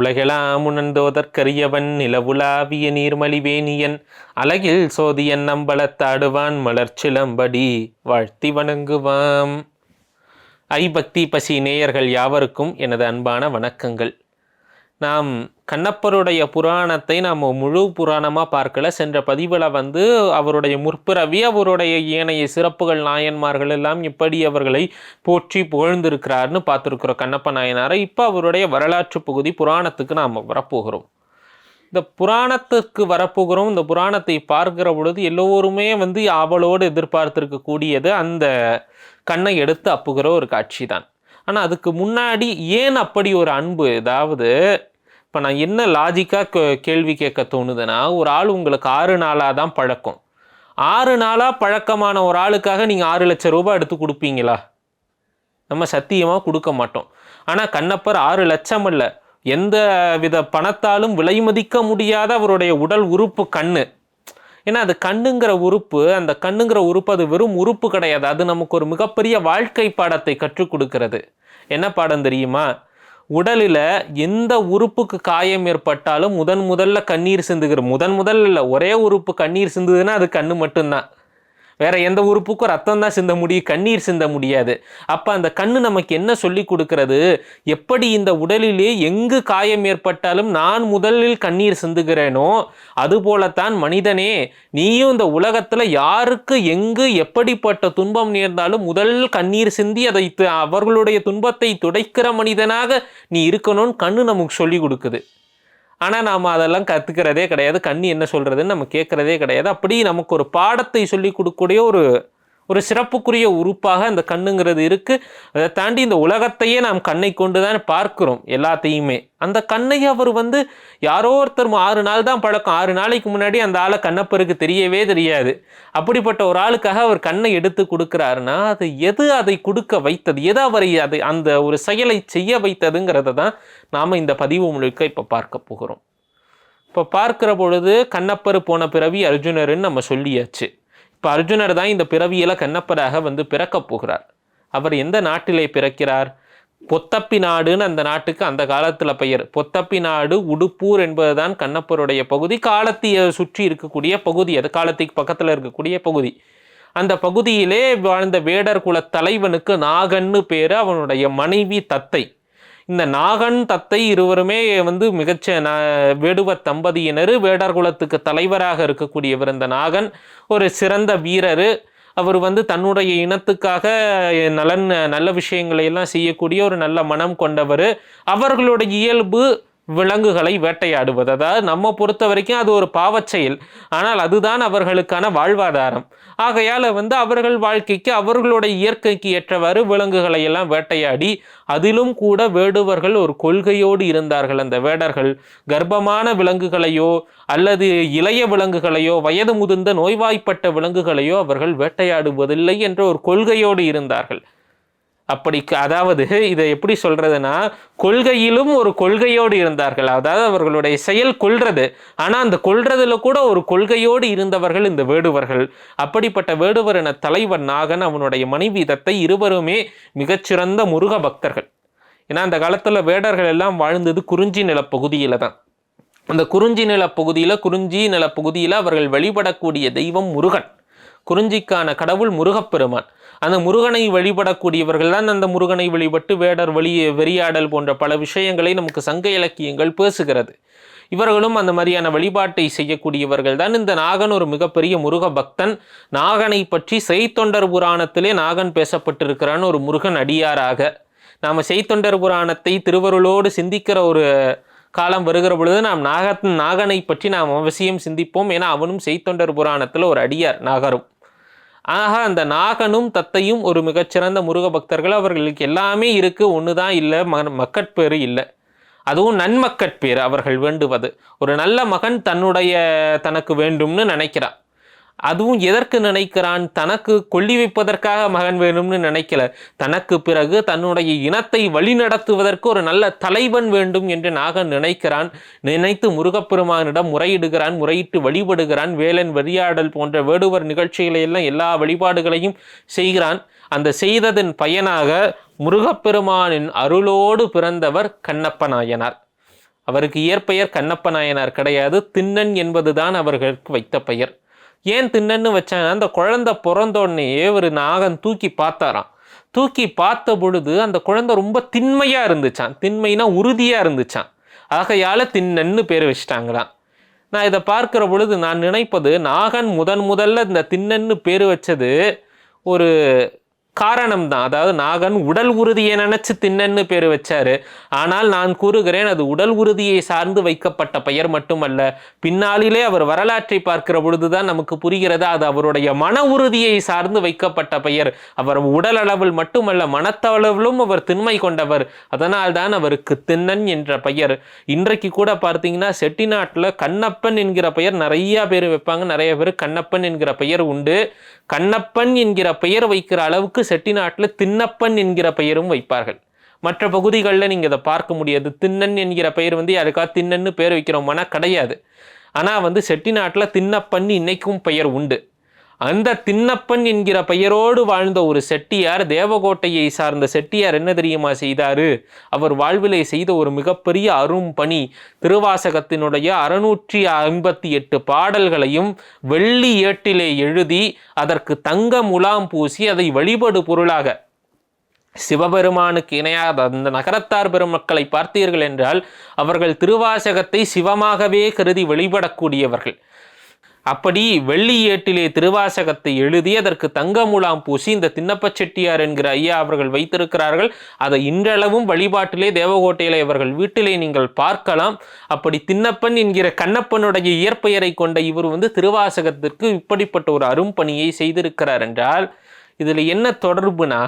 உலகெலாம் உணர்ந்தோதற்கரியவன் நிலவுலாவிய நீர்மலிவேணியன் அழகில் சோதியன் நம்பலத்தாடுவான் மலர்ச்சிலம்படி வாழ்த்தி வணங்குவாம். ஐபக்தி பசி நேயர்கள் யாவருக்கும் எனது அன்பான வணக்கங்கள். நாம் கண்ணப்பருடைய புராணத்தை நாம் முழு புராணமாக பார்க்கல. சென்ற பதிவில் அவருடைய முற்பிறவி, அவருடைய ஏனைய சிறப்புகள், நாயன்மார்கள் எல்லாம் எப்படி அவர்களை போற்றி புகழ்ந்திருக்கிறார்னு பார்த்துருக்குறோம் கண்ணப்ப நாயனாரை. இப்போ அவருடைய வரலாற்று பகுதி புராணத்துக்கு நாம் வரப்போகிறோம். இந்த புராணத்துக்கு வரப்போகிறோம். இந்த புராணத்தை பார்க்கிற பொழுது எல்லோருமே அவளோடு எதிர்பார்த்திருக்கக்கூடியது அந்த கண்ணை எடுத்து அப்புகிற ஒரு காட்சி தான். ஆனால் அதுக்கு முன்னாடி ஏன் அப்படி ஒரு அன்பு, அதாவது இப்போ நான் என்ன லாஜிக்காக கேள்வி கேட்க தோணுதுன்னா, ஒரு ஆள் உங்களுக்கு 6 நாளாக தான் பழக்கம். 6 நாளாக பழக்கமான ஒரு ஆளுக்காக நீங்கள் 6 லட்சம் ரூபாய் எடுத்து கொடுப்பீங்களா? நம்ம சத்தியமாக கொடுக்க மாட்டோம். ஆனால் கண்ணப்பர் 6 லட்சம் அல்ல, எந்த வித பணத்தாலும் விலை மதிக்க முடியாத அவருடைய உடல் உறுப்பு கண்ணு. ஏன்னா அது கண்ணுங்கிற உறுப்பு, அந்த கண்ணுங்கிற உறுப்பு அது வெறும் உறுப்பு கிடையாது. அது நமக்கு ஒரு மிகப்பெரிய வாழ்க்கை பாடத்தை கற்றுக் கொடுக்கிறது. என்ன பாடம் தெரியுமா? உடலில் எந்த உறுப்புக்கு காயம் ஏற்பட்டாலும் முதல்ல கண்ணீர் சிந்துகிற முதல்ல ஒரே உறுப்பு கண்ணீர் சிந்துதுன்னா அது கண்ணு மட்டும்தான். வேற எந்த உறுப்புக்கும் ரத்தம் தான் சிந்த முடியும், கண்ணீர் சிந்த முடியாது. அப்போ அந்த கண்ணு நமக்கு என்ன சொல்லி கொடுக்கிறது? எப்படி இந்த உடலிலே எங்கு காயம் ஏற்பட்டாலும் நான் முதலில் கண்ணீர் சிந்துகிறேனோ அதுபோலத்தான் மனிதனே, நீயும் இந்த உலகத்தில் யாருக்கு எங்கு எப்படிப்பட்ட துன்பம் நேர்ந்தாலும் முதல் கண்ணீர் சிந்தி அதை அவர்களுடைய துன்பத்தை துடைக்கிற மனிதனாக நீ இருக்கணும்னு கண்ணு நமக்கு சொல்லி கொடுக்குது. ஆனால் நாம் அதெல்லாம் கற்றுக்கிறதே கிடையாது. கண்ணு என்ன சொல்கிறதுன்னு நம்ம கேட்குறதே கிடையாது. அப்படி நமக்கு ஒரு பாடத்தை சொல்லி கொடுக்கக்கூடிய ஒரு சிறப்புக்குரிய உறுப்பாக அந்த கண்ணுங்கிறது இருக்குது. அதை தாண்டி இந்த உலகத்தையே நாம் கண்ணை கொண்டு தான் பார்க்குறோம் எல்லாத்தையுமே. அந்த கண்ணை அவர் யாரோ ஒருத்தர் 6 நாள் தான் பழக்கம். 6 நாளைக்கு முன்னாடி அந்த ஆளை கண்ணப்பருக்கு தெரியவே தெரியாது. அப்படிப்பட்ட ஒரு ஆளுக்காக அவர் கண்ணை எடுத்து கொடுக்குறாருன்னா அது எது அதை கொடுக்க வைத்தது, எது அவரை அந்த ஒரு செயலை செய்ய வைத்ததுங்கிறத தான் நாம் இந்த பதிவு முழுக்க இப்போ பார்க்க போகிறோம். இப்போ பார்க்குற பொழுது கண்ணப்பர் போன பிறவி அர்ஜுனருன்னு நம்ம சொல்லியாச்சு. இப்போ அர்ஜுனர் தான் இந்த பிறவியில் கண்ணப்பராக பிறக்கப் போகிறார். அவர் எந்த நாட்டிலே பிறக்கிறார்? பொத்தப்பி நாடுன்னு அந்த நாட்டுக்கு அந்த காலத்தில் பெயர். பொத்தப்பி நாடு, உடுப்பூர் என்பதுதான் கண்ணப்பருடைய பகுதி. காலத்தியை சுற்றி இருக்கக்கூடிய பகுதி, அது காலத்திக்கு பக்கத்தில் இருக்கக்கூடிய பகுதி. அந்த பகுதியிலே வாழ்ந்த வேடர் குல தலைவனுக்கு நாகன்னு பேர். அவனுடைய மனைவி தத்தை. இந்த நாகன் தத்தை இருவருமே மிகச்ச வேடுவ தம்பதியினர். வேடர் குலத்துக்கு தலைவராக இருக்கக்கூடியவர் இந்த நாகன் ஒரு சிறந்த வீரர். அவர் தன்னுடைய இனத்துக்காக நல்ல விஷயங்களை எல்லாம் செய்யக்கூடிய ஒரு நல்ல மனம் கொண்டவர். அவர்களுடைய இயல்பு விலங்குகளை வேட்டையாடுவது. அதாவது நம்ம பொறுத்த வரைக்கும் அது ஒரு பாவச் செயல், ஆனால் அதுதான் அவர்களுக்கான வாழ்வாதாரம். ஆகையால் அவர்கள் வாழ்க்கைக்கு அவர்களுடைய இயற்கைக்கு ஏற்றவாறு விலங்குகளை எல்லாம் வேட்டையாடி, அதிலும் கூட வேடுவர்கள் ஒரு கொள்கையோடு இருந்தார்கள். அந்த வேடர்கள் கர்ப்பமான விலங்குகளையோ அல்லது இளைய விலங்குகளையோ வயது முதிர்ந்த நோய்வாய்ப்பட்ட விலங்குகளையோ அவர்கள் வேட்டையாடுவதில்லை என்ற ஒரு கொள்கையோடு இருந்தார்கள். அப்படி அதாவது இதை எப்படி சொல்றதுன்னா, கொள்கையிலும் ஒரு கொள்கையோடு இருந்தார்கள். அதாவது அவர்களுடைய செயல் கொல்றது, ஆனால் அந்த கொல்றதுல கூட ஒரு கொள்கையோடு இருந்தவர்கள் இந்த வேடுவர்கள். அப்படிப்பட்ட வேடுவர் என தலைவன் நாகன், அவனுடைய மனைவி தத்தை இருவருமே மிகச்சிறந்த முருக பக்தர்கள். ஏன்னா அந்த காலத்தில் வேடர்கள் எல்லாம் வாழ்ந்தது குறிஞ்சி நிலப்பகுதியில தான். அந்த குறிஞ்சி நிலப்பகுதியில் அவர்கள் வழிபடக்கூடிய தெய்வம் முருகன். குறிஞ்சிக்கான கடவுள் முருகப்பெருமான். அந்த முருகனை வழிபடக்கூடியவர்கள் தான் அந்த முருகனை வழிபட்டு வேடர் வெறியாடல் போன்ற பல விஷயங்களை நமக்கு சங்க இலக்கியங்கள் பேசுகிறது. இவர்களும் அந்த மாதிரியான வழிபாட்டை செய்யக்கூடியவர்கள் தான். இந்த நாகன் ஒரு மிகப்பெரிய முருக பக்தன். நாகனை பற்றி செய்தொண்டர் புராணத்திலே நாகன் பேசப்பட்டிருக்கிறான்னு ஒரு முருகன் அடியாராக. நாம் செய்தொண்டர் புராணத்தை திருவருளோடு சிந்திக்கிற ஒரு காலம் வருகிற பொழுது நாம் நாகனை பற்றி நாம் அவசியம் சிந்திப்போம். ஏன்னா அவனும் செய்தொண்டர் புராணத்தில் ஒரு அடியார் நாகரும். ஆக அந்த நாகனும் தத்தையும் ஒரு மிகச்சிறந்த முருக பக்தர்கள். அவர்களுக்கு எல்லாமே இருக்குது, ஒன்று தான் இல்லை, மக்கட்பேறு இல்லை. அதுவும் நன்மக்கட்பேறு அவர்கள் வேண்டுவது. ஒரு நல்ல மகன் தனக்கு வேண்டும்னு நினைக்கிறான். அதுவும் எதற்கு நினைக்கிறான்? தனக்கு கொல்லி வைப்பதற்காக மகன் வேணும்னு நினைக்கல. தனக்கு பிறகு தன்னுடைய இனத்தை வழிநடத்துவதற்கு ஒரு நல்ல தலைவன் வேண்டும் என்று நாகன் நினைக்கிறான். நினைத்து முருகப்பெருமானிடம் முறையிட்டு வழிபடுகிறான். வேலன் வெறியாடல் போன்ற வேடுவர் நிகழ்ச்சிகளை எல்லாம் எல்லா வழிபாடுகளையும் செய்கிறான். அந்த செய்ததன் பயனாக முருகப்பெருமானின் அருளோடு பிறந்தவர் கண்ணப்ப நாயனார். அவருக்கு இயற்பெயர் கண்ணப்ப நாயனார் கிடையாது, திண்ணன் என்பதுதான் அவர்களுக்கு வைத்த பெயர். ஏன் திண்ணன்னு வச்சாங்க, அந்த குழந்தை பிறந்தோடனே ஒரு நாகன் தூக்கி பார்த்தாராம். தூக்கி பார்த்த பொழுது அந்த குழந்தை ரொம்ப திண்மையாக இருந்துச்சான். திண்மைனா உறுதியாக இருந்துச்சான். ஆகையால் திண்ணன்னு பேர் வச்சிட்டாங்களாம். நான் இதை பார்க்குற பொழுது நான் நினைப்பது, நாகன் முதல்ல இந்த திண்ணன்னு பேர் வச்சது ஒரு காரணம் தான். அதாவது நாகன் உடல் உறுதியை நினைச்சு திண்ணன்னு பேர் வச்சாரு. ஆனால் நான் கூறுகிறேன், அது உடல் உறுதியை சார்ந்து வைக்கப்பட்ட பெயர் மட்டுமல்ல. பின்னாளிலே அவர் வரலாற்றை பார்க்கிற பொழுதுதான் நமக்கு புரிகிறது, அது அவருடைய மன உறுதியை சார்ந்து வைக்கப்பட்ட பெயர். அவர் உடல் அளவில் மட்டுமல்ல, மனத்தளவிலும் அவர் திண்மை கொண்டவர். அதனால் தான் அவருக்கு திண்ணன் என்ற பெயர். இன்றைக்கு கூட பார்த்தீங்கன்னா செட்டிநாட்டில் கண்ணப்பன் என்கிற பெயர் நிறைய பேர் வைப்பாங்க. நிறைய பேர் கண்ணப்பன் என்கிற பெயர் உண்டு. கண்ணப்பன் என்கிற பெயர் வைக்கிற அளவுக்கு செட்டிநாட்டில் திண்ணப்பன் என்கிற பெயரும் வைப்பார்கள். மற்ற பகுதிகளில் நீங்கள் இதை பார்க்க முடியாது. திண்ணன் என்கிற பெயர் யாருக்கா திண்ணன்னு பேர் வைக்கிறோம்னா கிடையாது. ஆனால் செட்டிநாட்டில் திண்ணப்பன் இன்னைக்கும் பெயர் உண்டு. அந்த திண்ணப்பன் என்கிற பெயரோடு வாழ்ந்த ஒரு செட்டியார், தேவகோட்டையை சார்ந்த செட்டியார் என்ன தெரியுமா செய்தாரு? அவர் வாழ்விலே செய்த ஒரு மிகப்பெரிய அரும் பணி, திருவாசகத்தினுடைய 658 பாடல்களையும் வெள்ளி ஏட்டிலே எழுதி அதற்கு தங்க முலாம் பூசி அதை வழிபடு பொருளாக, சிவபெருமானுக்கு இணையாத அந்த நகரத்தார் பெருமக்களை பார்த்தீர்கள் என்றால் அவர்கள் திருவாசகத்தை சிவமாகவே கருதி வழிபடக்கூடியவர்கள். அப்படி வெள்ளி ஏட்டிலே திருவாசகத்தை எழுதி அதற்கு தங்க முலாம் பூசி இந்த திண்ணப்ப செட்டியார் என்கிற ஐயா அவர்கள் வைத்திருக்கிறார்கள். அதை இன்றளவும் வழிபாட்டிலே தேவகோட்டையிலே அவர்கள் வீட்டிலே நீங்கள் பார்க்கலாம். அப்படி திண்ணப்பன் என்கிற கண்ணப்பனுடைய இயற்பெயரை கொண்ட இவர் திருவாசகத்திற்கு இப்படிப்பட்ட ஒரு அரும்பணியை செய்திருக்கிறார் என்றால் இதில் என்ன தொடர்புனா,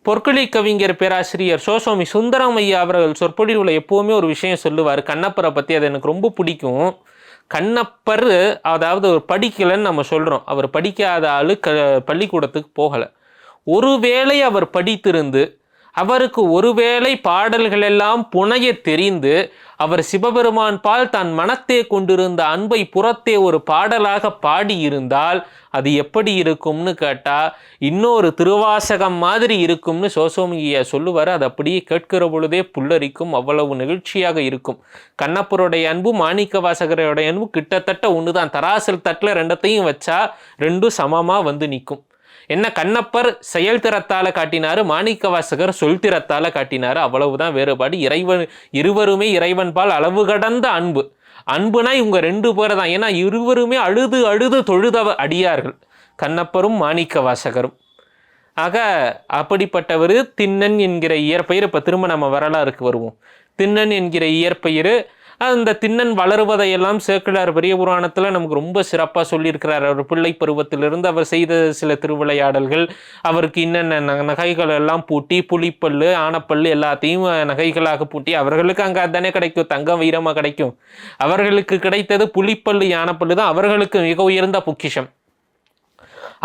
பொற்குழி கவிஞர் பேராசிரியர் சோசோமி சுந்தரம் ஐயா அவர்கள் சொற்பொழிவுல எப்போவுமே ஒரு விஷயம் சொல்லுவார் கண்ணப்பரை பற்றி. அது எனக்கு ரொம்ப பிடிக்கும். கண்ணப்பர் அதாவது ஒரு படிக்கலைன்னு நம்ம சொல்கிறோம். அவர் படிக்காத ஆள், பள்ளிக்கூடத்துக்கு போகலை. ஒருவேளை அவர் படித்திருந்து அவருக்கு ஒருவேளை பாடல்கள் எல்லாம் புனைய தெரிந்து அவர் சிவபெருமான் பால் தான் மனத்தே கொண்டிருந்த அன்பை புறத்தே ஒரு பாடலாக பாடியிருந்தால் அது எப்படி இருக்கும்னு கேட்டால் இன்னொரு திருவாசகம் மாதிரி இருக்கும்னு சோசோமியா சொல்லுவார். அது அப்படியே கேட்கிற பொழுதே புல்லரிக்கும், அவ்வளவு நிகழ்ச்சியாக இருக்கும். கண்ணப்பருடைய அன்பு மாணிக்க வாசகருடைய அன்பு கிட்டத்தட்ட ஒன்று தான். தராசல் தட்டில் ரெண்டத்தையும் வச்சா ரெண்டும் சமமாக நிற்கும். என்ன கண்ணப்பர் செயல் திறத்தால காட்டினாரு, மாணிக்க வாசகர் சொல் திறத்தால காட்டினாரு, அவ்வளவுதான் வேறுபாடு. இருவருமே இறைவன் பால் அளவு கடந்த அன்பு. அன்புனா இவங்க ரெண்டு பேர் தான். ஏன்னா இருவருமே அழுது அழுது தொழுதவ அடியார்கள், கண்ணப்பரும் மாணிக்க வாசகரும். ஆக அப்படிப்பட்டவர் திண்ணன் என்கிற இயற்பெயர். இப்போ திரும்ப நம்ம வரலாறுக்கு வருவோம். திண்ணன் என்கிற இயற்பெயர், அந்த திண்ணன் வளருவதையெல்லாம் சேக்கிழார் பெரிய புராணத்தில் நமக்கு ரொம்ப சிறப்பாக சொல்லியிருக்கிறார். அவர் பிள்ளை பருவத்திலிருந்து அவர் செய்த சில திருவிளையாடல்கள், அவருக்கு இன்னென்ன நகைகள் எல்லாம் பூட்டி, புலிப்பல்லு ஆனப்பல்லு எல்லாத்தையும் நகைகளாக பூட்டி, அவர்களுக்கு அங்கே அதுதானே கிடைக்கும், தங்கம் வைரமாக கிடைக்கும். அவர்களுக்கு கிடைத்தது புலிப்பல்லு யானப்பல்லு தான் அவர்களுக்கு மிக உயர்ந்த பொக்கிஷம்.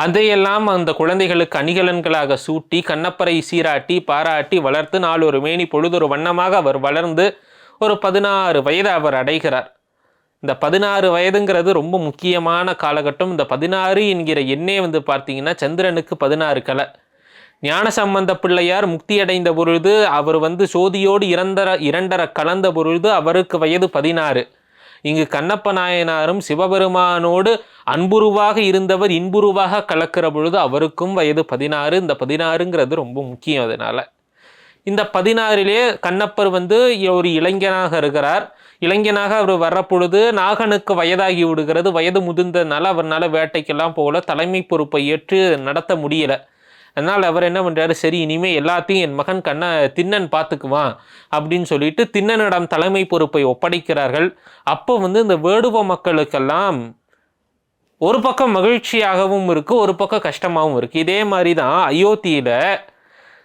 அதையெல்லாம் அந்த குழந்தைகளுக்கு அணிகலன்களாக சூட்டி கண்ணப்பரை சீராட்டி பாராட்டி வளர்த்து நாளொரு மேனி பொழுதொரு வண்ணமாக அவர் வளர்ந்து ஒரு 16 வயது அவர் அடைகிறார். இந்த 16 வயதுங்கிறது ரொம்ப முக்கியமான காலகட்டம். இந்த 16 என்கிற எண்ணே பார்த்தீங்கன்னா சந்திரனுக்கு 16 கலை. ஞானசம்பந்த பிள்ளையார் முக்தி அடைந்த பொழுது அவர் சோதியோடு இரண்டர கலந்த பொழுது அவருக்கு வயது 16. இங்கு கண்ணப்ப நாயனாரும் சிவபெருமானோடு அன்புருவாக இருந்தவர் இன்புருவாக கலக்கிற பொழுது அவருக்கும் வயது 16. இந்த 16ங்கிறது ரொம்ப முக்கியம். அதனால இந்த 16லே கண்ணப்பர் ஒரு இளைஞனாக இருக்கிறார். இளைஞனாக அவர் வர்ற பொழுது நாகனுக்கு வயதாகி விடுகிறது. வயது முதிர்ந்ததுனால அவர்னால வேட்டைக்கெல்லாம் போகல, தலைமை பொறுப்பை ஏற்று நடத்த முடியலை. அதனால் அவர் என்ன பண்ணுறாரு, சரி இனிமேல் எல்லாத்தையும் என் மகன் திண்ணன் பார்த்துக்குவான் அப்படின்னு சொல்லிட்டு திண்ணனிடம் தலைமை பொறுப்பை ஒப்படைக்கிறார்கள். அப்போ இந்த வேடுவ மக்களுக்கெல்லாம் ஒரு பக்கம் மகிழ்ச்சியாகவும் இருக்குது, ஒரு பக்கம் கஷ்டமாகவும் இருக்குது. இதே மாதிரி தான் அயோத்தியில்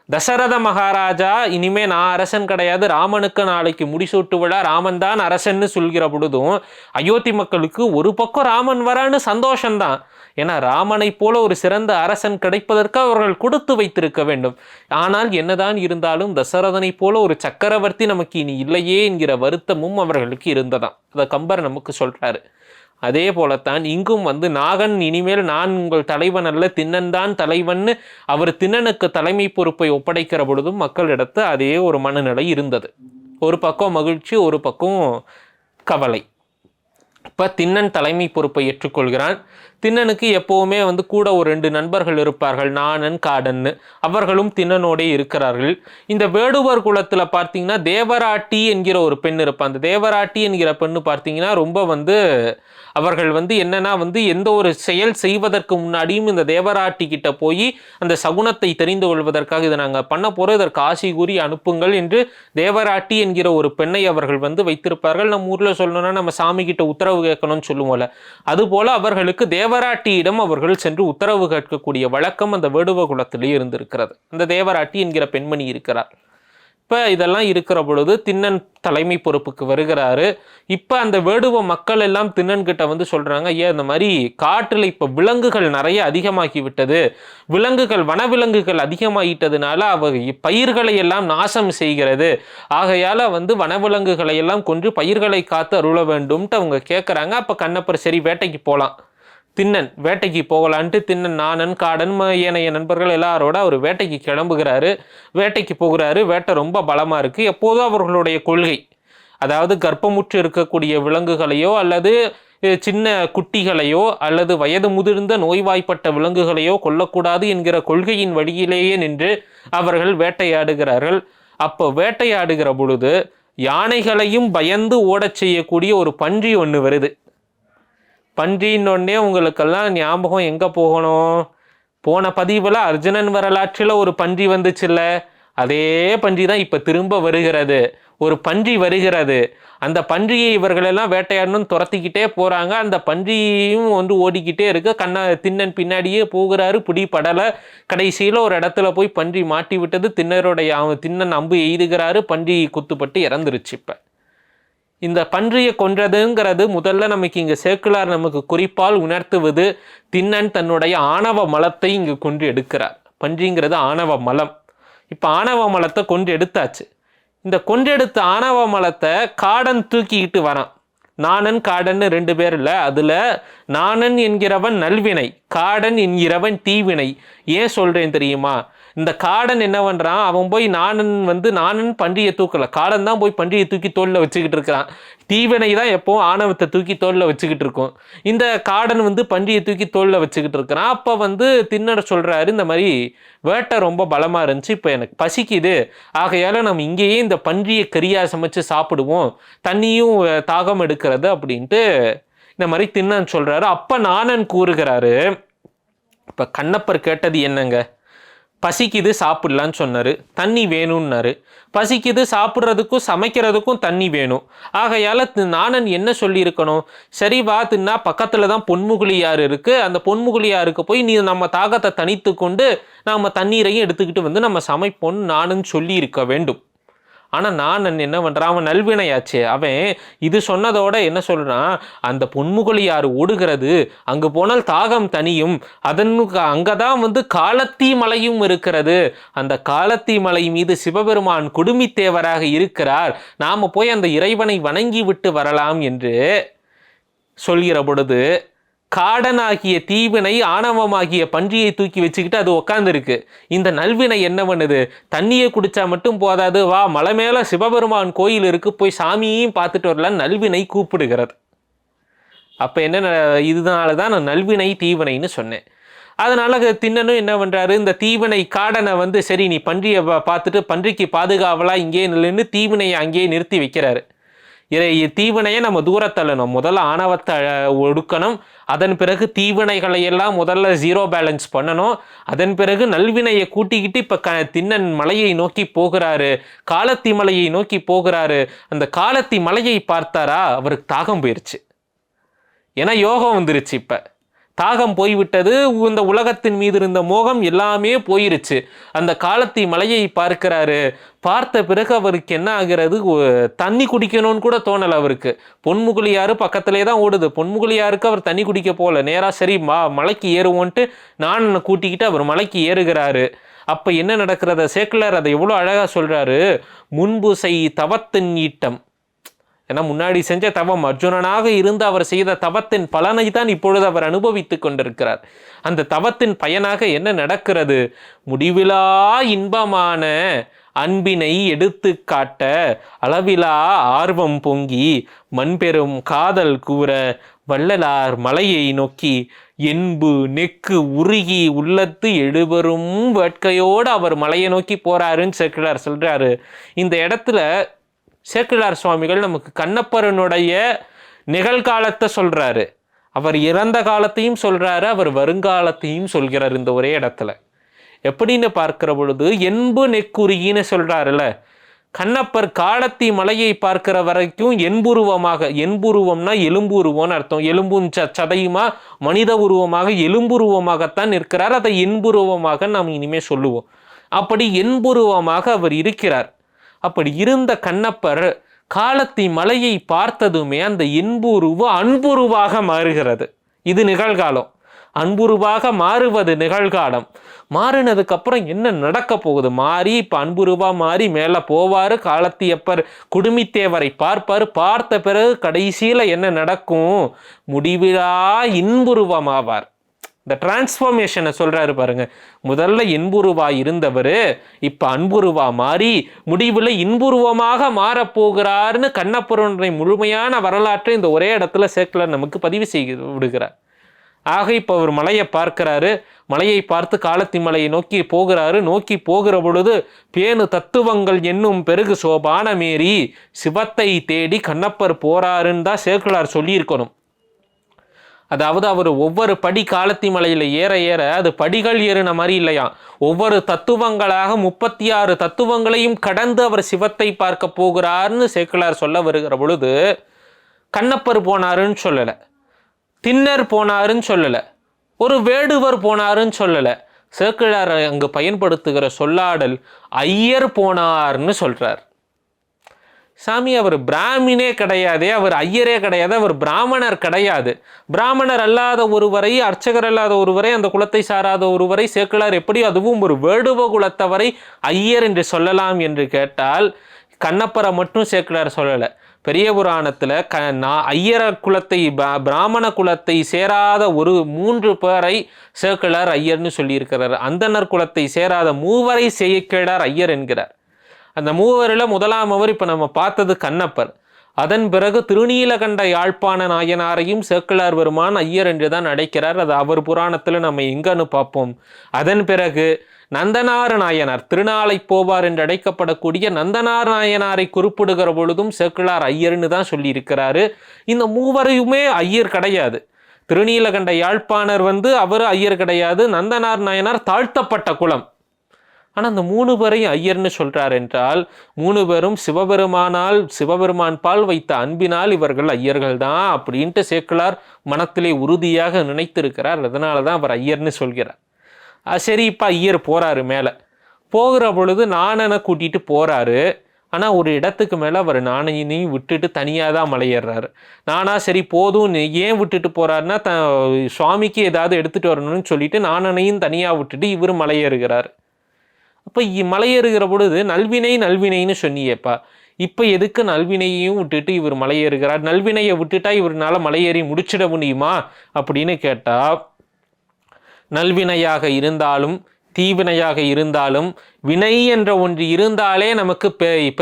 தசரத மகாராஜா இனிமே நான் அரசன் கிடையாது, ராமனுக்கு நாளைக்கு முடிசூட்டு விழா, ராமன் தான் அரசன்னு சொல்கிற பொழுதும் அயோத்தி மக்களுக்கு ஒரு பக்கம் ராமன் வரான்னு சந்தோஷம்தான். ஏன்னா ராமனை போல ஒரு சிறந்த அரசன் கிடைப்பதற்கு அவர்கள் கொடுத்து வைத்திருக்க வேண்டும். ஆனால் என்னதான் இருந்தாலும் தசரதனை போல ஒரு சக்கரவர்த்தி நமக்கு இனி இல்லையே என்கிற வருத்தமும் அவர்களுக்கு இருந்ததாம். அதை கம்பர் நமக்கு சொல்றாரு. அதே போலத்தான் இங்கும் நாகன் இனிமேல் நான் உங்கள் தலைவன் அல்ல, திண்ணன் தான் தலைவன் அவர் திண்ணனுக்கு தலைமை பொறுப்பை ஒப்படைக்கிற பொழுதும் மக்களிடத்து அதே ஒரு மனநிலை இருந்தது. ஒரு பக்கம் மகிழ்ச்சி, ஒரு பக்கம் கவலை. இப்போ திண்ணன் தலைமை பொறுப்பை ஏற்றுக்கொள்கிறான். திண்ணனுக்கு எப்போவுமே கூட ஒரு 2 நண்பர்கள் இருப்பார்கள், நாணன் காடன்னு. அவர்களும் திண்ணனோடே இருக்கிறார்கள். இந்த வேடுவர் குலத்தில் பார்த்தீங்கன்னா தேவராட்டி என்கிற ஒரு பெண் இருப்பான். அந்த தேவராட்டி என்கிற பெண்ணு பார்த்தீங்கன்னா ரொம்ப அவர்கள் என்னன்னா எந்த ஒரு செயல் செய்வதற்கு முன்னாடியும் இந்த தேவராட்டி கிட்ட போய் அந்த சகுனத்தை தெரிந்து கொள்வதற்காக இதை நாங்கள் பண்ண போகிறோம், இதற்கு ஆசை கூறி அனுப்புங்கள் என்று தேவராட்டி என்கிற ஒரு பெண்ணை அவர்கள் வைத்திருப்பார்கள். நம்ம ஊரில் சொல்லணும்னா நம்ம சாமி கிட்ட உத்தரவு கேட்கணும்னு சொல்லுவோம்ல, அதுபோல அவர்களுக்கு தேவராட்டியிடம் அவர்கள் சென்று உத்தரவு கேட்கக்கூடிய வழக்கம் அந்த வேடுவ குலத்திலே இருந்திருக்கிறது. அந்த தேவராட்டி என்கிற பெண்மணி இருக்கிறார். இப்போ இதெல்லாம் இருக்கிற பொழுது திண்ணன் தலைமை பொறுப்புக்கு வருகிறாரு. இப்போ அந்த வேடுவ மக்கள் எல்லாம் திண்ணன்கிட்ட சொல்கிறாங்க, ஏன் இந்த மாதிரி காட்டில் இப்போ விலங்குகள் நிறைய அதிகமாகி விட்டது, வனவிலங்குகள் அதிகமாகிட்டதுனால பயிர்களை எல்லாம் நாசம் செய்கிறது, ஆகையால் வனவிலங்குகளை எல்லாம் கொன்று பயிர்களை காத்து அருள வேண்டும்ட்டு அவங்க கேட்குறாங்க. அப்போ கண்ணப்பர் சரி வேட்டைக்கு போகலாம், திண்ணன் வேட்டைக்கு போகலான்ட்டு திண்ணன், நாணன், காடன், ஏனைய நண்பர்கள் எல்லாரோட அவர் வேட்டைக்கு கிளம்புகிறாரு. வேட்டைக்கு போகிறாரு. வேட்டை ரொம்ப பலமாக இருக்குது. எப்போதும் அவர்களுடைய கொள்கை, அதாவது கர்ப்பமுற்று இருக்கக்கூடிய விலங்குகளையோ அல்லது சின்ன குட்டிகளையோ அல்லது வயது முதிர்ந்த நோய்வாய்ப்பட்ட விலங்குகளையோ கொல்லக்கூடாது என்கிற கொள்கையின் வழியிலேயே நின்று அவர்கள் வேட்டையாடுகிறார்கள். அப்போ வேட்டையாடுகிற பொழுது யானைகளையும் பயந்து ஓடச் செய்யக்கூடிய ஒரு பன்றி ஒன்று வருது. பன்றின்னொன்னே உங்களுக்கெல்லாம் ஞாபகம் எங்கே போகணும்? போன பதிவில் அர்ஜுனன் வரலாற்றில் ஒரு பன்றி வந்துச்சுல்ல, அதே பன்றி தான் இப்போ திரும்ப வருகிறது. ஒரு பன்றி வருகிறது. அந்த பன்றியை இவர்களெல்லாம் வேட்டையாடணும்னு துரத்திக்கிட்டே போகிறாங்க. அந்த பன்றியும் ஓடிக்கிட்டே இருக்கு. திண்ணன் பின்னாடியே போகிறாரு, பிடிபடலை. கடைசியில் ஒரு இடத்துல போய் பன்றி மாட்டி விட்டது. திண்ணன் அம்பு எய்துகிறாரு. பன்றி குத்துப்பட்டு இறந்துருச்சு. இப்போ இந்த பன்றியை கொன்றதுங்கிறது முதல்ல நமக்கு இங்கே சேக்கிழார் நமக்கு குறிப்பால் உணர்த்துவது, திண்ணன் தன்னுடைய ஆணவ மலத்தை இங்கு கொண்டு எடுக்கிறார். பன்றிங்கிறது ஆணவ மலம். இப்போ ஆணவ மலத்தை கொண்டு எடுத்தாச்சு. இந்த கொண்டெடுத்த ஆணவ மலத்தை காடன் தூக்கிக்கிட்டு வரான். நாணன் காடன்னு 2 பேர் இல்லை, அதில் நாணன் என்கிறவன் நல்வினை, காடன் என்கிறவன் தீவினை. ஏன் சொல்கிறேன் தெரியுமா? இந்த காடன் என்ன பண்ணுறான், அவன் போய் நாணன் பன்றியை தூக்கலை, காடன் தான் போய் பன்றியை தூக்கி தோளில் வச்சுக்கிட்டு இருக்கிறான். தீவினை தான் எப்போவும் ஆணவத்தை தூக்கி தோளில் வச்சுக்கிட்டு இருக்கும். இந்த காடன் பன்றியை தூக்கி தோளில் வச்சுக்கிட்டு இருக்கிறான். அப்போ திண்ணட சொல்கிறாரு, இந்த மாதிரி வேட்டை ரொம்ப பலமாக இருந்துச்சு, இப்போ எனக்கு பசிக்குது, ஆகையால் நம்ம இங்கேயே இந்த பன்றியை கறியாக சமைச்சு சாப்பிடுவோம், தண்ணியும் தாகம் எடுக்கிறது அப்படின்ட்டு இந்த மாதிரி திண்ணன் சொல்கிறாரு. அப்போ நாணன் கூறுகிறாரு, இப்போ கண்ணப்பர் கேட்டது என்னங்க, பசிக்குது சாப்பிடலான்னு சொன்னார், தண்ணி வேணும்னாரு. பசிக்குது சாப்பிட்றதுக்கும் சமைக்கிறதுக்கும் தண்ணி வேணும். ஆகையால் நாணன் என்ன சொல்லியிருக்கணும், சரி வா தின்னா, பக்கத்தில் தான் பொன்முகுளியார் இருக்குது, அந்த பொன்முகுளியாருக்கு போய் நீ நம்ம தாகத்தை தனித்து கொண்டு நாம் தண்ணீரையும் எடுத்துக்கிட்டு நம்ம சமைப்போன்னு நானும் சொல்லியிருக்க வேண்டும். ஆனால் நாணன் என்ன பண்ணுறான், அவன் நல்வினையாச்சே, அவன் இது சொன்னதோட என்ன சொல்கிறான், அந்த பொன்முகலியார் ஓடுகிறது, அங்கே போனால் தாகம் தனியும், அங்கே தான் காலத்தி மலையும் இருக்கிறது, அந்த காலத்தி மலை மீது சிவபெருமான் குடுமித்தேவராக இருக்கிறார், நாம் போய் அந்த இறைவனை வணங்கி விட்டு வரலாம் என்று சொல்கிற பொழுது, காடனாகிய தீவினை ஆணவமாகிய பன்றியை தூக்கி வச்சுக்கிட்டு அது உக்காந்துருக்கு. இந்த நல்வினை என்ன பண்ணுது, தண்ணியை குடிச்சா மட்டும் போதாது, வா மலை மேல சிவபெருமான் கோயில் இருக்கு, போய் சாமியையும் பார்த்துட்டு வரலாம், நல்வினை கூப்பிடுகிறது. அப்ப என்ன, இதனால தான் நான் நல்வினை தீவினைன்னு சொன்னேன். அதனால திண்ணனும் என்ன பண்றாரு, இந்த தீவினை காடனை சரி நீ பன்றியை பார்த்துட்டு பன்றிக்கு பாதுகாவலா இங்கே நில்லுன்னு தீவினையை அங்கேயே நிறுத்தி வைக்கிறாரு. தீவினையை நம்ம தூரத்தள்ளணும், முதல்ல ஆணவத்தை ஒடுக்கணும், அதன் பிறகு தீவினைகளை எல்லாம் முதல்ல 0 பேலன்ஸ் பண்ணணும், அதன் பிறகு நல்வினையை கூட்டிக்கிட்டு இப்போ திண்ணன் மலையை நோக்கி போகிறாரு, காலத்தி மலையை நோக்கி போகிறாரு. அந்த காலத்தி மலையை பார்த்தாரா, அவருக்கு தாகம் போயிருச்சு, ஏன்னா யோகம் வந்துருச்சு. இப்போ தாகம் போய்விட்டது, இந்த உலகத்தின் மீது இருந்த மோகம் எல்லாமே போயிருச்சு. அந்த காலத்தி மலையை பார்க்கிறாரு. பார்த்த பிறகு அவருக்கு என்ன ஆகிறது, தண்ணி குடிக்கணும்னு கூட தோணலை அவருக்கு. பொன்முகலியாறு பக்கத்திலே தான் ஓடுது, பொன்முகலியாருக்கு அவர் தண்ணி குடிக்க போகல, நேராக சரி மலைக்கு ஏறுவோன்ட்டு நான் கூட்டிக்கிட்டு அவர் மலைக்கு ஏறுகிறாரு. அப்போ என்ன நடக்கிறத சேக்கிழார் அதை எவ்வளோ அழகாக சொல்கிறாரு, முன்பு செய் தவத்தின் ஈட்டம், ஏன்னா முன்னாடி செஞ்ச தவம், அர்ஜுனனாக இருந்து அவர் செய்த தவத்தின் பலனை தான் இப்பொழுது அவர் அனுபவித்து கொண்டிருக்கிறார். அந்த தவத்தின் பயனாக என்ன நடக்கிறது, முடிவிலா இன்பமான அன்பினை எடுத்து காட்ட அளவிலா ஆர்வம் பொங்கி மண்பெரும் காதல் கூற வள்ளலார் மலையை நோக்கி என்பு நெக்கு உருகி உள்ளத்து எழுவரும் வேட்கையோடு அவர் மலையை நோக்கி போறாருன்னு சேக்கிழார் சொல்றாரு. இந்த இடத்துல சேக்கிழார் சுவாமிகள் நமக்கு கண்ணப்பரனுடைய நிகழ்காலத்தை சொல்றாரு, அவர் இறந்த காலத்தையும் சொல்றாரு, அவர் வருங்காலத்தையும் சொல்கிறார் இந்த ஒரே இடத்துல. எப்படின்னு பார்க்கிற பொழுது என்பு நெக்குருகின்னு சொல்றாருல, கண்ணப்பர் காலத்தி மலையை பார்க்கிற வரைக்கும் என்புருவமாக, என்புருவம்னா எலும்புருவம்னு அர்த்தம், எலும்பும் சதையுமா மனித உருவமாக எலும்புருவமாகத்தான் இருக்கிறார். அதை என்புருவமாக நாம் இனிமே சொல்லுவோம். அப்படி என்புருவமாக அவர் இருக்கிறார். அப்படி இருந்த கண்ணப்பர் காலத்தி மலையை பார்த்ததுமே அந்த என்புருவு அன்புருவாக மாறுகிறது. இது நிகழ்காலம். அன்புருவாக மாறுவது நிகழ்காலம். மாறினதுக்கு அப்புறம் என்ன நடக்க போகுது? மாறி இப்ப அன்புருவா மாறி மேல போவாரு. காலத்தியப்பர் குடுமித்தேவரை பார்ப்பாரு. பார்த்த பிறகு கடைசியில என்ன நடக்கும்? முடிவிலா இன்புருவமாவார். இந்த டிரான்ஸ்ஃபார்மேஷனை சொல்றாரு பாருங்க. முதல்ல இன்புருவா இருந்தவர் இப்ப அன்புருவா மாறி முடிவில் இன்புருவமாக மாறப்போகிறார்னு கண்ணப்பருடைய முழுமையான வரலாற்றை இந்த ஒரே இடத்துல சேக்கிழார் நமக்கு பதிவு செய்து விடுகிறார். ஆக இப்போ அவர் மலையை பார்க்கிறாரு. மலையை பார்த்து காலத்தி மலையை நோக்கி போகிறாரு. நோக்கி போகிற பொழுது பேணு தத்துவங்கள் என்னும் பெருகு சோபானமேறி சிவத்தை தேடி கண்ணப்பர் போறாருன்னு தான் சேக்கிழார் சொல்லியிருக்கணும். அதாவது அவர் ஒவ்வொரு படி காலத்தி மலையில் ஏற ஏற அது படிகள் ஏறின மாதிரி இல்லையா, ஒவ்வொரு தத்துவங்களாக 36 தத்துவங்களையும் கடந்து அவர் சிவத்தை பார்க்க போகிறார்னு சேக்கிழார் சொல்ல வருகிற பொழுது கண்ணப்பர் போனாருன்னு சொல்லலை, திண்ணர் போனாருன்னு சொல்லலை, ஒரு வேடுவர் போனாருன்னு சொல்லலை. சேக்கிழார் அங்கு பயன்படுத்துகிற சொல்லாடல் ஐயர் போனார்னு சொல்றார். சாமி, அவர் பிராமினே கிடையாது, அவர் ஐயரே கிடையாது, அவர் பிராமணர் கிடையாது. பிராமணர் அல்லாத ஒருவரை, அர்ச்சகர் அல்லாத ஒருவரை, அந்த குலத்தை சாராத ஒருவரை சேக்கிழார் எப்படி, அதுவும் ஒரு வேடுவ குலத்தவரை ஐயர் என்று சொல்லலாம் என்று கேட்டால் கண்ணப்பரை மட்டும் சேக்கிழார் சொல்லலை. பெரிய புராணத்தில் ஐயர குலத்தை பிராமண குலத்தை சேராத ஒரு 3 பேரை சேக்கிழார் ஐயர்னு சொல்லியிருக்கிறார். அந்தனர் குலத்தை சேராத 3 வரை சேக்கிழார் ஐயர் என்கிறார். அந்த 3வரில் முதலாமவர் இப்போ நம்ம பார்த்தது கண்ணப்பர். அதன் பிறகு திருநீலகண்ட யாழ்ப்பாண நாயனாரையும் சேக்கிழார் பெருமான் ஐயர் என்று தான் அழைக்கிறார். அது அவர் புராணத்தில் நம்ம எங்கன்னு பார்ப்போம். அதன் பிறகு நந்தனார் நாயனார், திருநாளை போவார் என்று அழைக்கப்படக்கூடிய நந்தனார் நாயனாரை குறிப்பிடுகிற பொழுதும் சேக்கிழார் ஐயர்னு தான் சொல்லியிருக்கிறாரு. இந்த 3வரையுமே ஐயர் கிடையாது. திருநீலகண்ட யாழ்ப்பாணர் அவர் ஐயர் கிடையாது. நந்தனார் நாயனார் தாழ்த்தப்பட்ட குலம். ஆனால் அந்த 3 பேரையும் ஐயர்னு சொல்றார் என்றால் 3 பேரும் சிவபெருமான் பால் வைத்த அன்பினால் இவர்கள் ஐயர்கள் தான் அப்படின்ட்டு சேக்கிழார் மனத்திலே உறுதியாக நினைத்திருக்கிறார். அதனால தான் அவர் ஐயர்னு சொல்கிறார். சரி, இப்போ ஐயர் போறாரு. மேலே போகிற பொழுது நாணனை கூட்டிட்டு போறாரு. ஆனால் ஒரு இடத்துக்கு மேலே அவர் நாணனையும் விட்டுட்டு தனியாக தான் மலையேறாரு. நானா சரி போதும், ஏன் விட்டுட்டு போறாருன்னா சுவாமிக்கு ஏதாவது எடுத்துட்டு வரணும்னு சொல்லிட்டு நாணனையும் தனியாக விட்டுட்டு இவர் மலையேறுகிறார். அப்போ மலையேறுகிற பொழுது நல்வினைன்னு சொன்னியேப்பா, இப்போ எதுக்கு நல்வினையையும் விட்டுட்டு இவர் மலையேறுகிறார்? நல்வினையை விட்டுட்டா இவரால் மலையேறி முடிச்சிட முடியுமா அப்படின்னு கேட்டால், நல்வினையாக இருந்தாலும் தீவினையாக இருந்தாலும் வினை என்ற ஒன்று இருந்தாலே நமக்கு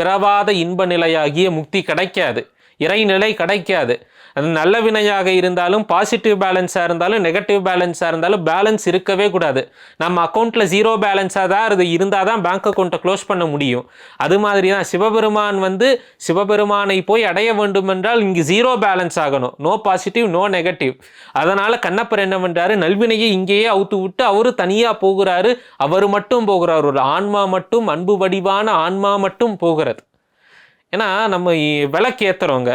பிறவாத இன்ப நிலையாகிய முக்தி கிடைக்காது, இறைநிலை கிடைக்காது. அது நல்ல வினையாக இருந்தாலும் பாசிட்டிவ் பேலன்ஸாக இருந்தாலும் நெகட்டிவ் பேலன்ஸாக இருந்தாலும் பேலன்ஸ் இருக்கவே கூடாது. நம்ம அக்கௌண்ட்டில் 0 பேலன்ஸாக தான் அது இருந்தால் தான் பேங்க் அக்கௌண்ட்டை க்ளோஸ் பண்ண முடியும். அது மாதிரி தான் சிவபெருமான் சிவபெருமானை போய் அடைய வேண்டும் என்றால் இங்கு 0 பேலன்ஸ் ஆகணும். No positive no negative. அதனால் கண்ணப்பர் என்ன பண்ணுறாரு, நல்வினையை இங்கேயே அவுத்து விட்டு அவரு தனியாக போகிறாரு. அவர் மட்டும் போகிறார். ஒரு ஆன்மா மட்டும், அன்பு வடிவான ஆன்மா மட்டும் போகிறது. ஏன்னா நம்ம விளக்கேற்றுறோங்க,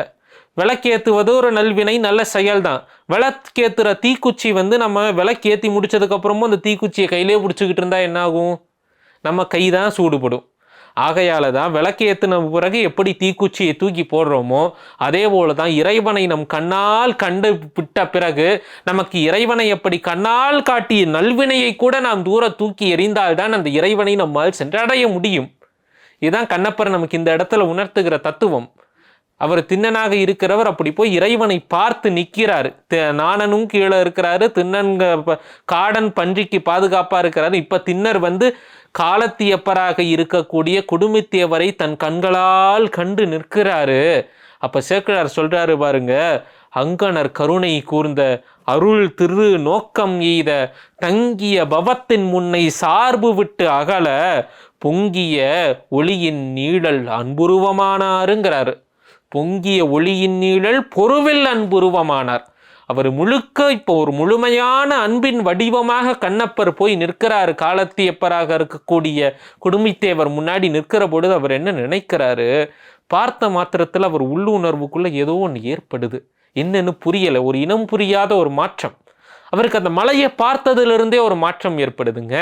விளக்கேற்றுவது ஒரு நல்வினை, நல்ல செயல் தான். விளக்கேற்றுற தீக்குச்சி நம்ம விளக்கேற்றி முடிச்சதுக்கப்புறமும் அந்த தீக்குச்சியை கையிலே பிடிச்சிக்கிட்டு இருந்தால் என்ன ஆகும்? நம்ம கை தான் சூடுபடும். ஆகையால் தான் விளக்கேற்றின பிறகு எப்படி தீக்குச்சியை தூக்கி போடுறோமோ அதே போல தான் இறைவனை நம் கண்ணால் கண்டு விட்ட பிறகு நமக்கு இறைவனை எப்படி கண்ணால் காட்டிய நல்வினையை கூட நாம் தூர தூக்கி எறிந்தால்தான் அந்த இறைவனை நம்மால் சென்றடைய முடியும். இதுதான் கண்ணப்பர் நமக்கு இந்த இடத்துல உணர்த்துகிற தத்துவம். அவர் திண்ணனாக இருக்கிறவர் அப்படி போய் இறைவனை பார்த்து நிற்கிறாரு. நாணனும் கீழே இருக்கிறாரு, திண்ணன் காடன் பன்றிக்கு பாதுகாப்பாக இருக்கிறாரு. இப்போ திண்ணர் காலத்தியப்பராக இருக்கக்கூடிய குடுமித்தேவரை தன் கண்களால் கண்டு நிற்கிறாரு. அப்ப சேக்கிழார் சொல்றாரு பாருங்க, அங்கனர் கருணை கூர்ந்த அருள் திரு நோக்கம் எய்த தங்கிய பவத்தின் முன்னை சார்பு விட்டு அகல பொங்கிய ஒளியின் நீழல் அன்புருவமானாருங்கிறாரு. பொங்கிய ஒளியின் நீழல் பொருவில் அன்புருவமானார். அவர் முழுக்க இப்போ ஒரு முழுமையான அன்பின் வடிவமாக கண்ணப்பர் போய் நிற்கிறாரு. காலத்தியப்பராக இருக்கக்கூடிய குடுமித்தேவர் முன்னாடி நிற்கிற பொழுது அவர் என்ன நினைக்கிறாரு? பார்த்த மாத்திரத்தில் அவர் உள்ளுணர்வுக்குள்ள ஏதோ ஒன்று ஏற்படுது. என்னன்னு புரியலை, ஒரு இனம் புரியாத ஒரு மாற்றம். அவருக்கு அந்த மலையை பார்த்ததிலிருந்தே ஒரு மாற்றம் ஏற்படுதுங்க.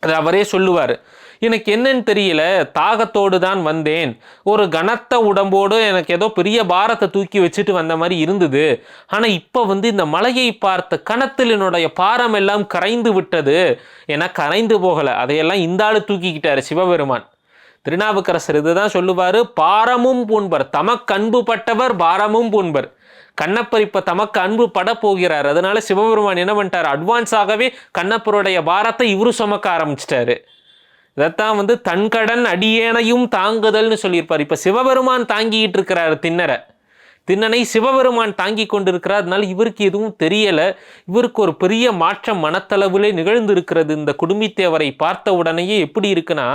அது அவரே சொல்லுவார், எனக்கு என்னன்னு தெரியல, தாகத்தோடு தான் வந்தேன், ஒரு கனத்த உடம்போடு எனக்கு ஏதோ பெரிய பாரத்தை தூக்கி வச்சுட்டு வந்த மாதிரி இருந்தது. ஆனால் இப்போ இந்த மலையை பார்த்த கணத்தில் என்னுடைய பாரம் எல்லாம் கரைந்து விட்டது. ஏன்னா கரைந்து போகலை, அதையெல்லாம் இந்த ஆள் தூக்கிக்கிட்டாரு சிவபெருமான். திருநாவுக்கரசர் இதுதான் சொல்லுவார், பாரமும் பூண்பர் தமக்கு அன்பு பட்டவர் பாரமும் பூண்பர். கண்ணப்பர் இப்ப தமக்கு அன்பு பட போகிறார். அதனால சிவபெருமான் என்ன பண்ணிட்டார், அட்வான்ஸாகவே கண்ணப்பருடைய பாரத்தை இவரு சுமக்க ஆரம்பிச்சிட்டாரு. இதைத்தான் தன்கடன் அடியேனையும் தாங்குதல்னு சொல்லியிருப்பார். இப்ப சிவபெருமான் தாங்கிட்டு இருக்கிறார் திண்ணனை சிவபெருமான் தாங்கி கொண்டிருக்கிறார். அதனால இவருக்கு எதுவும் தெரியல. இவருக்கு ஒரு பெரிய மாற்றம் மனத்தளவிலே நிகழ்ந்து இருக்கிறது. இந்த குடுமித்தேவரை பார்த்த உடனேயே எப்படி இருக்குன்னா,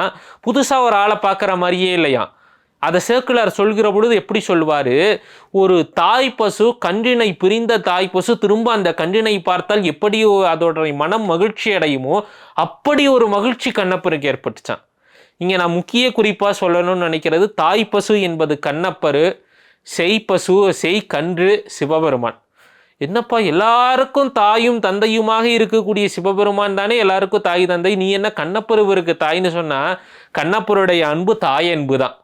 புதுசா ஒரு ஆளை பார்க்குற மாதிரியே இல்லையா. அதை சேக்கிழார் சொல்கிற பொழுது எப்படி சொல்வாரு, ஒரு தாய் பசு கன்றினை பிரிந்த தாய் பசு திரும்ப அந்த கன்றினை பார்த்தால் எப்படி அதோட மனம் மகிழ்ச்சி அடையுமோ அப்படி ஒரு மகிழ்ச்சி கண்ணப்பருக்கு ஏற்பட்டுச்சான். இங்க நான் முக்கிய குறிப்பா சொல்லணும்னு நினைக்கிறது, தாய் பசு என்பது கண்ணப்பரு, செய்பசு செய்கன்று சிவபெருமான். என்னப்பா எல்லாருக்கும் தாயும் தந்தையுமாக இருக்கக்கூடிய சிவபெருமான் தானே எல்லாருக்கும் தாய் தந்தை, நீ என்ன கண்ணப்பருவருக்கு தாய்ன்னு சொன்னா, கண்ணப்பருடைய அன்பு தாயன்பு தான்.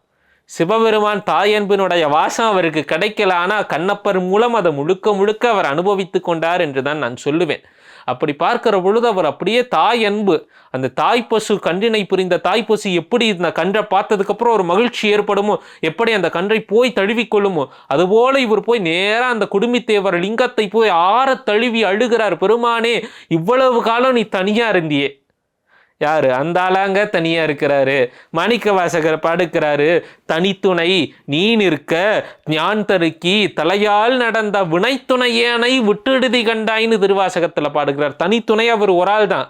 சிவபெருமான் தாயன்பினுடைய வாசம் அவருக்கு கிடைக்கல, ஆனால் கண்ணப்பர் மூலம் அதை முழுக்க முழுக்க அவர் அனுபவித்து கொண்டார் என்று தான் நான் சொல்லுவேன். அப்படி பார்க்கிற பொழுது அவர் அப்படியே தாய் அன்பு, அந்த தாய்ப்பசு கன்றினை புரிந்த தாய்ப்பசு எப்படி இந்த கன்றை பார்த்ததுக்கு அப்புறம் ஒரு மகிழ்ச்சி ஏற்படுமோ, எப்படி அந்த கன்றை போய் தழுவிக்கொள்ளுமோ, அதுபோல இவர் போய் நேராக அந்த குடுமித்தேவர் லிங்கத்தை போய் ஆற தழுவி அழுகிறார். பெருமானே, இவ்வளவு காலம் நீ தனியா இருந்தியே. யாரு அந்த ஆளாங்க தனியா இருக்கிறாரு. மாணிக்க வாசகர் பாடுக்கிறாரு, தனித்துணை நீ நிற்க ஞான் தருக்கி தலையால் நடந்த வினைத்துணையனை விட்டுடுதி கண்டாயின்னு திருவாசகத்துல பாடுகிறார். தனித்துணை அவர் ஒரு ஆள் தான்,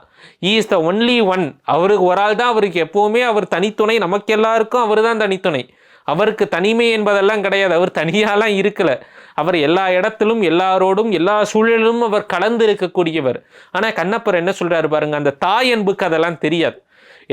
இஸ் த ஒன்லி ஒன். அவருக்கு ஒரு ஆள் தான், அவருக்கு எப்பவுமே அவர் தனித்துணை, நமக்கு எல்லாருக்கும் அவர் தான் தனித்துணை. அவருக்கு தனிமை என்பதெல்லாம் கிடையாது, அவர் தனியாலாம் இருக்கல. அவர் எல்லா இடத்திலும் எல்லாரோடும் எல்லா சூழலும் அவர் கலந்து இருக்கக்கூடியவர். ஆனா கண்ணப்பர் என்ன சொல்றாரு பாருங்க, அந்த தாய் அன்புக்கு அதெல்லாம் தெரியாது.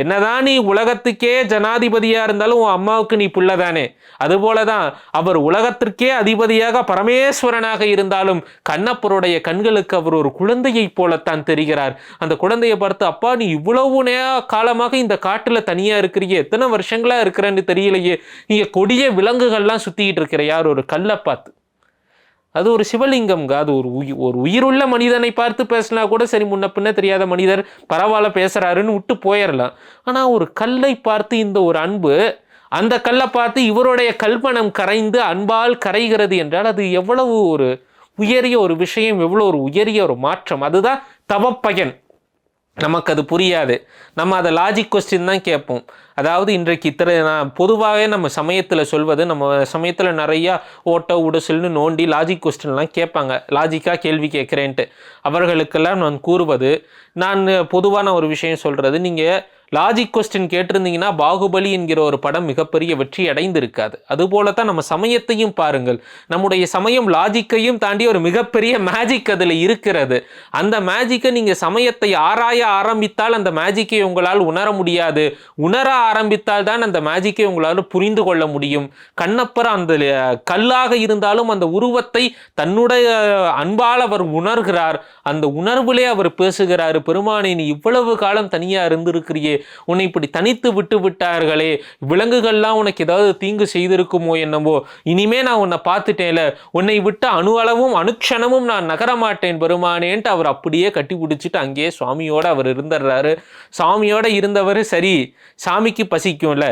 என்னதான் நீ உலகத்துக்கே ஜனாதிபதியா இருந்தாலும் உன் அம்மாவுக்கு நீ புள்ளதானே, அதுபோலதான் அவர் உலகத்திற்கே அதிபதியாக பரமேஸ்வரனாக இருந்தாலும் கண்ணப்பருடைய கண்களுக்கு அவர் ஒரு குழந்தையை போலத்தான் தெரிகிறார். அந்த குழந்தையை பார்த்து, அப்பா நீ இவ்வளவு காலமாக இந்த காட்டுல தனியா இருக்கிறீங்க, எத்தனை வருஷங்களா இருக்கிறேன்னு தெரியலையே, நீங்க கொடிய விலங்குகள்லாம் சுத்திக்கிட்டு இருக்கிற, யார் ஒரு கல்லை பார்த்து. அது ஒரு சிவலிங்கம்ங்க, அது ஒரு உயிருள்ள மனிதனை பார்த்து பேசினா கூட சரி, முன்ன பின்ன தெரியாத மனிதர் பரவாயில்ல பேசுறாருன்னு விட்டு போயிடலாம். ஆனா ஒரு கல்லை பார்த்து இந்த ஒரு அன்பு, அந்த கல்லை பார்த்து இவருடைய கல்மனம் கரைந்து அன்பால் கரைகிறது என்றால் அது எவ்வளவு ஒரு உயரிய ஒரு விஷயம், எவ்வளவு ஒரு உயரிய ஒரு மாற்றம். அதுதான் தவப்பயன். நமக்கு அது புரியாது, நம்ம அதை லாஜிக் கொஸ்டின் தான் கேட்போம். அதாவது இன்றைக்கு நான் பொதுவாகவே நம்ம சமயத்தில் சொல்வது, நம்ம சமயத்தில் நிறையா ஓட்ட உடசல்னு நோண்டி லாஜிக் கொஸ்டின்லாம் கேட்பாங்க, லாஜிக்காக கேள்வி கேட்குறேன்ட்டு. அவர்களுக்கெல்லாம் நான் கூறுவது, நான் பொதுவான ஒரு விஷயம் சொல்கிறது, நீங்கள் லாஜிக் கொஸ்டின் கேட்டிருந்தீங்கன்னா பாகுபலி என்கிற ஒரு படம் மிகப்பெரிய வெற்றி அடைந்திருக்காது. அதுபோல தான் நம்ம சமயத்தையும் பாருங்கள், நம்முடைய சமயம் லாஜிக்கையும் தாண்டி ஒரு மிகப்பெரிய மேஜிக் அதில் இருக்கிறது. அந்த மேஜிக்கை நீங்கள் சமயத்தை ஆராய ஆரம்பித்தால் அந்த மேஜிக்கை உங்களால் உணர முடியாது, உணர ஆரம்பித்தால் தான் அந்த மேஜிக்கை உங்களால் புரிந்து கொள்ள முடியும். கண்ணப்பர் அந்த கல்லாக இருந்தாலும் அந்த உருவத்தை தன்னுடைய அன்பால் அவர் உணர்கிறார், அந்த உணர்வுலே அவர் பேசுகிறார், பெருமானே நீ இவ்வளவு காலம் தனியாக இருந்திருக்கிறியே, உன்னை இப்படி தனித்து விட்டு விட்டார்களே, விலங்குகள்லாம் உனக்கு ஏதாவது தீங்கு செய்திருக்குமோ என்னவோ, இனிமே நான் உன்னை பார்த்துட்டேன்ல, உன்னை விட்டு அணு அளவும் அணுக்ஷணமும் நான் நகரமாட்டேன் பெருமானேன்ட்டு அவர் அப்படியே கட்டி பிடிச்சிட்டு அங்கேயே சுவாமியோட அவர் இருந்துடுறாரு. சாமியோட இருந்தவர் சரி, சாமிக்கு பசிக்கும்ல,